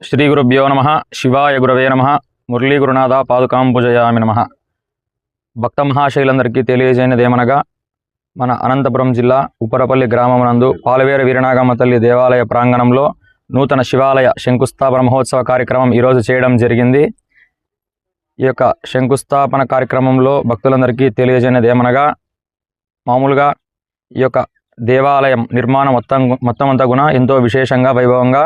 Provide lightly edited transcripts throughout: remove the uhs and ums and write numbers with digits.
శ్రీ గురుభ్యో నమః. శివాయ గురవే నమః. మురళీ గురునాథ పాదుకాం పూజయామి నమః. భక్త మహాశైలందరికీ తెలియజేయనిదేమనగా, మన అనంతపురం జిల్లా ఉప్పరపల్లి గ్రామం నందు పాలవేర వీరనాగమ్మ తల్లి దేవాలయ ప్రాంగణంలో నూతన శివాలయ శంకుస్థాపన మహోత్సవ కార్యక్రమం ఈరోజు చేయడం జరిగింది. ఈ యొక్క శంకుస్థాపన కార్యక్రమంలో భక్తులందరికీ తెలియజేయనిదేమనగా, మామూలుగా ఈ యొక్క దేవాలయం నిర్మాణం మొత్తం అంతా కూడా ఎంతో విశేషంగా వైభవంగా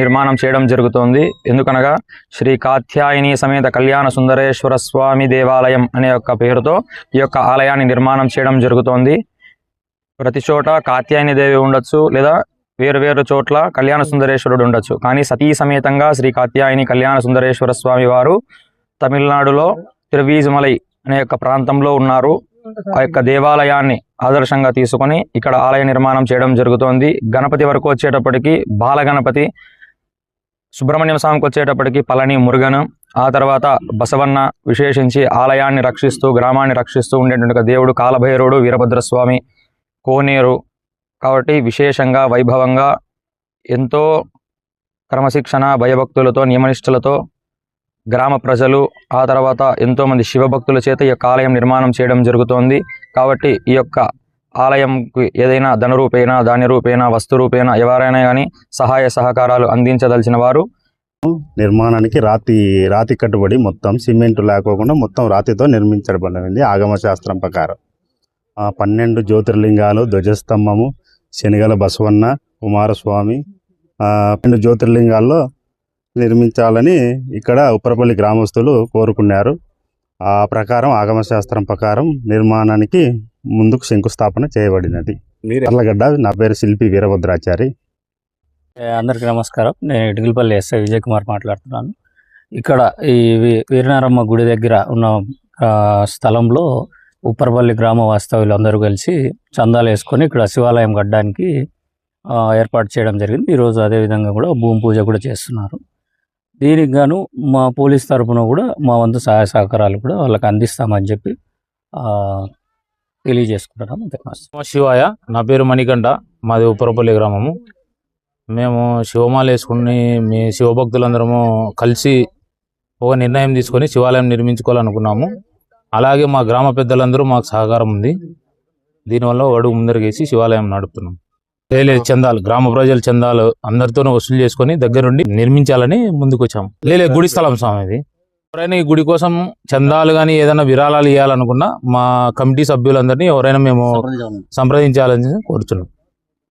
నిర్మాణం చేయడం జరుగుతోంది. ఎందుకనగా శ్రీ కాత్యాయని సమేత కళ్యాణ సుందరేశ్వర స్వామి దేవాలయం అనే యొక్క పేరుతో ఈ యొక్క ఆలయాన్ని నిర్మాణం చేయడం జరుగుతోంది. ప్రతి చోట కాత్యాయని దేవి ఉండొచ్చు, లేదా వేరు చోట్ల కళ్యాణ సుందరేశ్వరుడు ఉండొచ్చు. కానీ సతీ సమేతంగా శ్రీ కాత్యాయని కళ్యాణ సుందరేశ్వర స్వామి వారు తమిళనాడులో తిరువీజుమలై అనే యొక్క ప్రాంతంలో ఉన్నారు. ఆ యొక్క దేవాలయాన్ని ఆదర్శంగా తీసుకొని ఇక్కడ ఆలయ నిర్మాణం చేయడం జరుగుతోంది. గణపతి వరకు వచ్చేటప్పటికి బాలగణపతి, సుబ్రహ్మణ్యం స్వామికి వచ్చేటప్పటికి పళని మురుగను, ఆ తర్వాత బసవన్న విశేషించి ఆలయాన్ని రక్షిస్తూ గ్రామాన్ని రక్షిస్తూ ఉండేటువంటి దేవుడు కాలభైరవుడు వీరభద్రస్వామి కోనేరు. కాబట్టి విశేషంగా వైభవంగా ఎంతో క్రమశిక్షణ భయభక్తులతో నియమనిష్టలతో గ్రామ ప్రజలు, ఆ తర్వాత ఎంతోమంది శివభక్తుల చేత ఈ యొక్క ఆలయం నిర్మాణం చేయడం జరుగుతోంది. కాబట్టి ఈ యొక్క ఆలయంకి ఏదైనా ధనరూపేణ ధాన్యరూపేణ వస్తురూపేణ ఎవరైనా కానీ సహాయ సహకారాలు అందించదలిచిన వారు నిర్మాణానికి రాతి కట్టుబడి మొత్తం సిమెంట్ లేకోకుండా మొత్తం రాతితో నిర్మించబడింది. ఆగమ శాస్త్రం ప్రకారం 12 జ్యోతిర్లింగాలు, ధ్వజస్తంభము, శనిగల బసవన్న, కుమారస్వామి 12 జ్యోతిర్లింగాల్లో నిర్మించాలని ఇక్కడ ఉప్పరపల్లి గ్రామస్తులు కోరుకున్నారు. ఆ ప్రకారం ఆగమశాస్త్రం ప్రకారం నిర్మాణానికి ముందుకు శంకుస్థాపన చేయబడినది. అర్లగడ్డ. నా పేరు శిల్పి వీరభద్రాచారి. అందరికీ నమస్కారం. నేను ఇటుకలపల్లి ఎస్ఐ విజయ్ కుమార్ మాట్లాడుతున్నాను. ఇక్కడ ఈ వీరనారమ్మ గుడి దగ్గర ఉన్న స్థలంలో ఉప్పరపల్లి గ్రామ వాస్తవ్యులు అందరూ కలిసి చందాలు వేసుకొని ఇక్కడ శివాలయం కట్టడానికి ఏర్పాటు చేయడం జరిగింది. ఈరోజు అదేవిధంగా కూడా భూమి పూజ కూడా చేస్తున్నారు. దీనికి గాను మా పోలీస్ తరఫున కూడా మా వంతు సహాయ సహకారాలు కూడా వాళ్ళకి అందిస్తామని చెప్పి తెలియజేసుకుంటున్నాము. శివాయ. నా పేరు మణికంఠ, మాది ఉప్పరపల్లి గ్రామము. మేము శివమాల వేసుకుని మీ శివభక్తులందరము కలిసి ఒక నిర్ణయం తీసుకొని శివాలయం నిర్మించుకోవాలనుకున్నాము. అలాగే మా గ్రామ పెద్దలందరూ మాకు సహకారం ఉంది. దీనివల్ల అడుగు ముందరికేసి శివాలయం నడుపుతున్నాం. చందాలు గ్రామ ప్రజల చందాలు అందరితోనూ వసూలు చేసుకొని దగ్గరుండి నిర్మించాలని ముందుకు వచ్చాము. గుడి స్థలం స్వామి ఇది. ఎవరైనా ఈ గుడి కోసం చందాలు కానీ ఏదైనా విరాళాలు ఇవ్వాలనుకున్నా మా కమిటీ సభ్యులందరినీ ఎవరైనా మేము సంప్రదించాలని కోరుతున్నాం.